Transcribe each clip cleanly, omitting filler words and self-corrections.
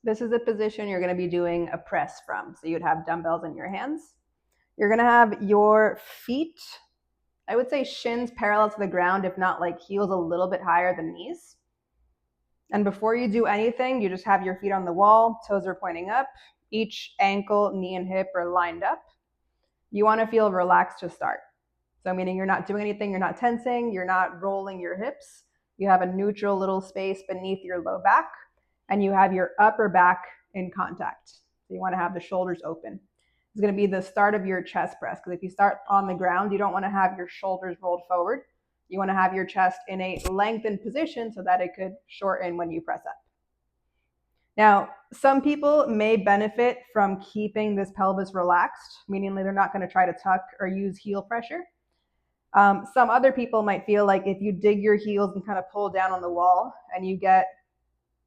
This is the position you're going to be doing a press from. So you'd have dumbbells in your hands. You're going to have your feet, I would say shins parallel to the ground, if not like heels a little bit higher than knees. And before you do anything, you just have your feet on the wall, toes are pointing up, each ankle, knee, and hip are lined up. You want to feel relaxed to start. So meaning you're not doing anything, you're not tensing, you're not rolling your hips. You have a neutral little space beneath your low back, and you have your upper back in contact. So you want to have the shoulders open. It's going to be the start of your chest press, because if you start on the ground, you don't want to have your shoulders rolled forward. You want to have your chest in a lengthened position so that it could shorten when you press up. Now, some people may benefit from keeping this pelvis relaxed, meaning they're not going to try to tuck or use heel pressure. Some other people might feel like if you dig your heels and kind of pull down on the wall and you get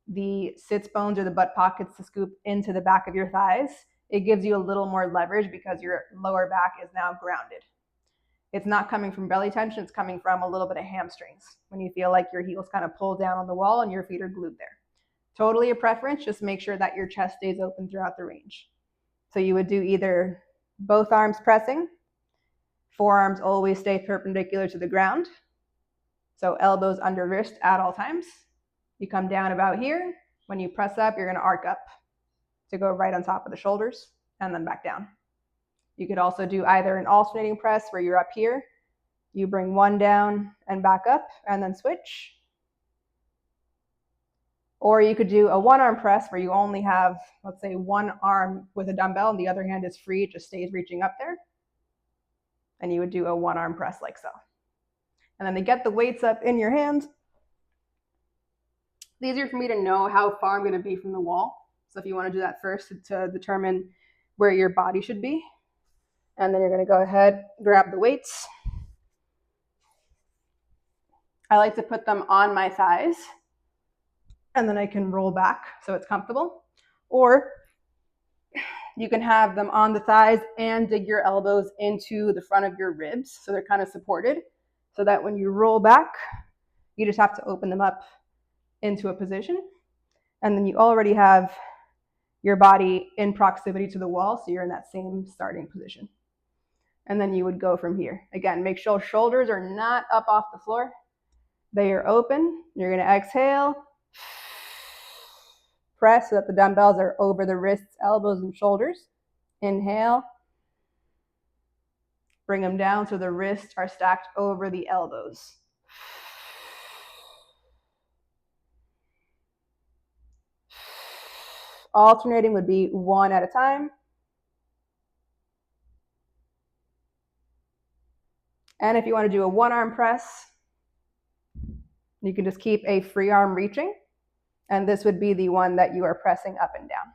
the sits bones or the butt pockets to scoop into the back of your thighs, it gives you a little more leverage because your lower back is now grounded. It's not coming from belly tension, it's coming from a little bit of hamstrings when you feel like your heels kind of pull down on the wall and your feet are glued there. Totally a preference, just make sure that your chest stays open throughout the range. So you would do either both arms pressing, forearms always stay perpendicular to the ground, so elbows under wrist at all times. You come down about here. When you press up, you're going to arc up to go right on top of the shoulders and then back down. You could also do either an alternating press where you're up here, you bring one down and back up and then switch. Or you could do a one-arm press where you only have, let's say, one arm with a dumbbell and the other hand is free, it just stays reaching up there. And you would do a one-arm press like so. And then to get the weights up in your hands, it's easier for me to know how far I'm going to be from the wall. So if you want to do that first to determine where your body should be. And then you're going to go ahead, grab the weights. I like to put them on my thighs, and then I can roll back so it's comfortable. Or you can have them on the thighs and dig your elbows into the front of your ribs so they're kind of supported, so that when you roll back, you just have to open them up into a position. And then you already have your body in proximity to the wall, so you're in that same starting position. And then you would go from here. Again, make sure shoulders are not up off the floor. They are open. You're going to exhale. Press so that the dumbbells are over the wrists, elbows, and shoulders. Inhale. Bring them down so the wrists are stacked over the elbows. Alternating would be one at a time. And if you want to do a one-arm press, you can just keep a free arm reaching. And this would be the one that you are pressing up and down.